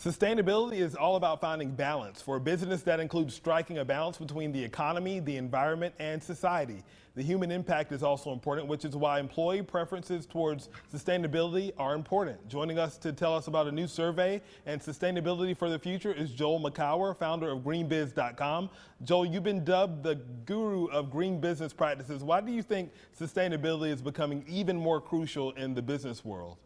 Sustainability is all about finding balance. For a business, that includes striking a balance between the economy, the environment, and society. The human impact is also important, which is why employee preferences towards sustainability are important. Joining us to tell us about a new survey and sustainability for the future is Joel McCower, founder of greenbiz.com. Joel, you've been dubbed the guru of green business practices. Why do you think sustainability is becoming even more crucial in the business world?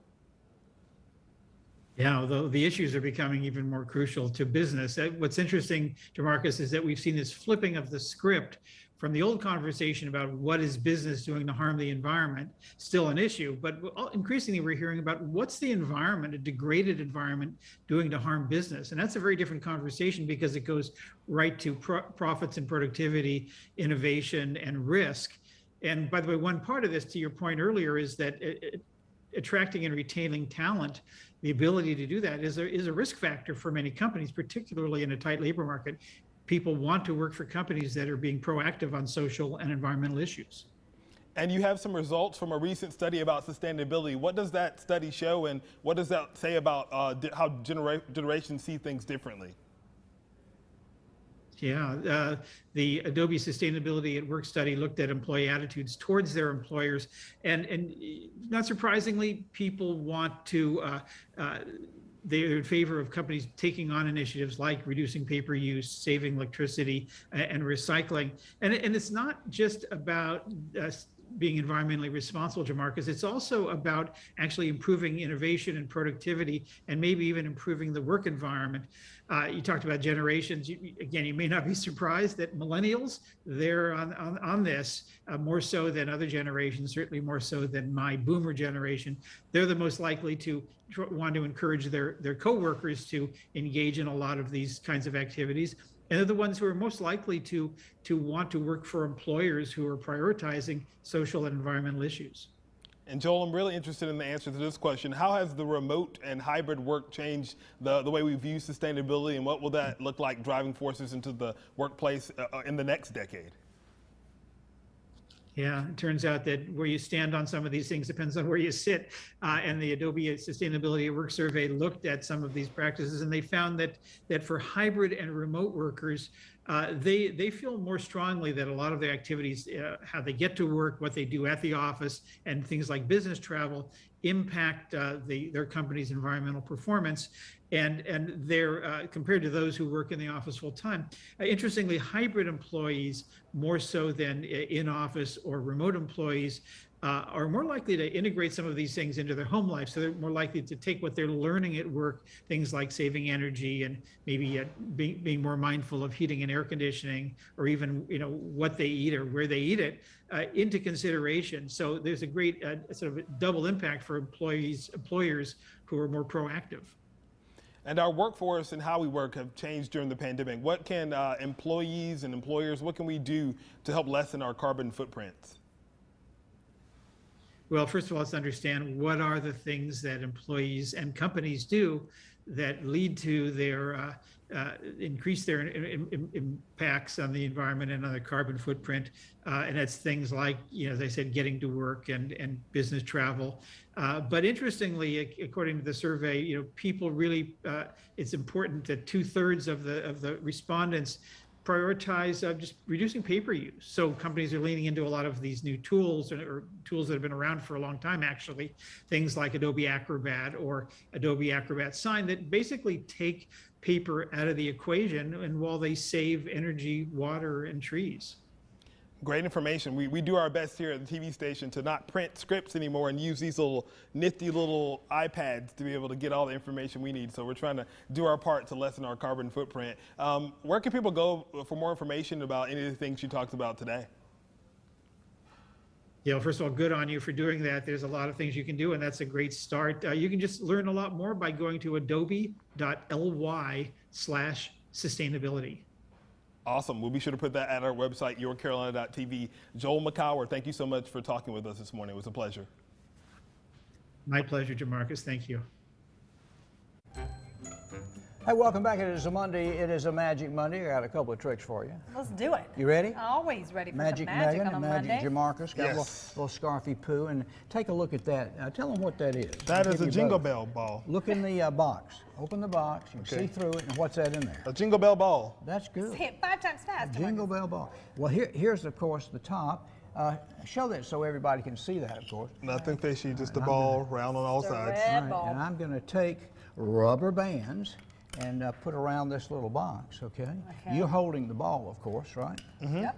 Yeah, the issues are becoming even more crucial to business. What's interesting, Jamarcus, is that we've seen this flipping of the script from the old conversation about what is business doing to harm the environment, still an issue, but increasingly we're hearing about what's the environment, a degraded environment, doing to harm business. And that's a very different conversation because it goes right to profits and productivity, innovation, and risk. And by the way, one part of this, to your point earlier, is that attracting and retaining talent, the ability to do that is a risk factor for many companies, particularly in a tight labor market. People want to work for companies that are being proactive on social and environmental issues. And you have some results from a recent study about sustainability. What does that study show, and what does that say about how generations see things differently? Yeah, the Adobe Sustainability at Work study looked at employee attitudes towards their employers, and not surprisingly, people want to, they're in favor of companies taking on initiatives like reducing paper use, saving electricity, and recycling. And it's not just about being environmentally responsible, Jamarcus. It's also about actually improving innovation and productivity, and maybe even improving the work environment. You talked about generations. Again, you may not be surprised that millennials, they're on this more so than other generations, certainly more so than my boomer generation. They're the most likely to want to encourage their coworkers to engage in a lot of these kinds of activities. And they're the ones who are most likely to want to work for employers who are prioritizing social and environmental issues. And Joel, I'm really interested in the answer to this question. How has the remote and hybrid work changed the way we view sustainability, and what will that look like driving forces into the workplace in the next decade? Yeah, it turns out that where you stand on some of these things depends on where you sit. And the Adobe Sustainability at Work survey looked at some of these practices, and they found that for hybrid and remote workers, they feel more strongly that a lot of their activities, how they get to work, what they do at the office, and things like business travel impact their company's environmental performance, and they're compared to those who work in the office full time. Interestingly, hybrid employees, more so than in-office or remote employees, are more likely to integrate some of these things into their home life. So they're more likely to take what they're learning at work, things like saving energy and maybe being more mindful of heating and air conditioning, or even what they eat or where they eat it, into consideration. So there's a great sort of a double impact for employers who are more proactive. And our workforce and how we work have changed during the pandemic. What can employees and employers, what can we do to help lessen our carbon footprints? Well, first of all, let's understand what are the things that employees and companies do that lead to their increase their impacts on the environment and on the carbon footprint. And that's things like, as I said, getting to work and business travel. But interestingly, according to the survey, people really, it's important that 2/3 of the respondents prioritize just reducing paper use. So companies are leaning into a lot of these new tools, or tools that have been around for a long time, actually, things like Adobe Acrobat or Adobe Acrobat Sign, that basically take paper out of the equation, and while they save energy, water, and trees. Great information. We do our best here at the TV station to not print scripts anymore and use these little nifty little iPads to be able to get all the information we need. So we're trying to do our part to lessen our carbon footprint. Where can people go for more information about any of the things you talked about today? Yeah, first of all, good on you for doing that. There's a lot of things you can do, and that's a great start. You can just learn a lot more by going to adobe.ly/sustainability. Awesome. We'll be sure to put that at our website, yourcarolina.tv. Joel McCower, thank you so much for talking with us this morning. It was a pleasure. My pleasure, Jamarcus. Thank you. Hey, welcome back. It is a Monday. It is a Magic Monday. I got a couple of tricks for you. Let's do it. You ready? Always ready for Magic some magic Megan on a and Magic Monday. Jamarcus got Yes. a little scarfy poo, and take a look at that. Tell them what that is. That I'll is give a you Jingle both. Bell ball. Look in the box. Open the box. You can Okay. see through it, and what's that in there? A Jingle Bell ball. That's good. Say it 5 times fast. Jingle Bell ball. Well, here's of course the top. Show that so everybody can see that, of course. Nothing fishy, just a ball, round on all Just a sides. red- All right, ball. and I'm going to take rubber bands and put around this little box. Okay. Okay. You're holding the ball, of course, right? Yep.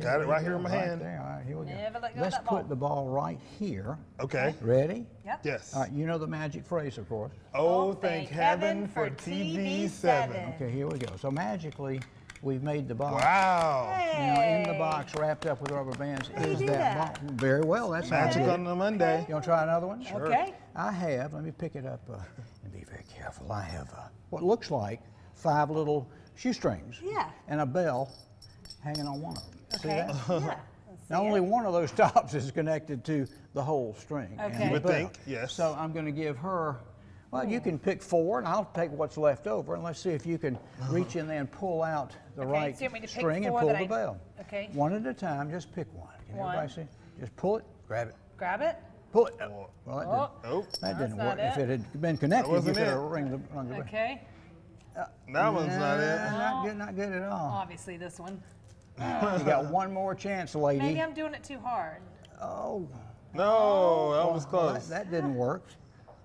Got it right here in my Right hand. there. All right, here we go. Never let go of Let's that ball. put the ball right here. Okay. Ready? Yep. Yes. All right, you know the magic phrase, of course. Oh, thank heaven for TV7. Okay, here we go. So magically, we've made the box. Wow. Now, in the box, wrapped up with rubber bands, do you is do that that? ball. Very well. That's how I Magic did on it. a Monday. You want to try another one? Sure. Okay. I have, let me pick it up and be very careful. I have what looks like 5 little shoestrings. Yeah. And a bell hanging on one of them. See Okay. that? Yeah. Let's Now, see only it. one of those tops is connected to the whole string. and Okay. the You would bell. think, yes. So I'm going to give her, well, you can pick 4, and I'll take what's left over, and let's see if you can reach in there and pull out the Okay, right so you want me to pick string and 4 pull that the I- bell. Okay. One at a time, just pick one. Can One. everybody see? Just pull it, grab it, Grab it. pull it. Oh. Well, that Oh. didn't, Oh, that That's didn't not work. If it. it had been connected, you wasn't could have it. rung the bell. Okay. that one's not it. Not good at all. Obviously this one. You got one more chance, lady. Maybe I'm doing it too hard. Oh, No, that was well, close. that didn't work.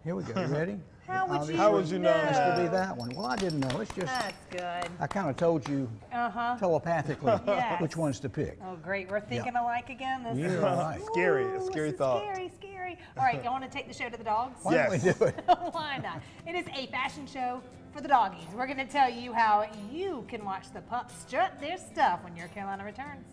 Here we go. You ready? How would you How would you know Has to that? be that one. Well, I didn't know. It's just That's good. I kind of told you Uh-huh. telepathically Yes. which ones to pick. Oh, great. We're thinking alike again. This You're is right. Scary, a Ooh, scary this is thought. Scary, scary. All right, you want to take the show to the dogs? Why don't we Yes. do it? Why not? It is a fashion show for the doggies. We're going to tell you how you can watch the pups strut their stuff when your Carolina returns.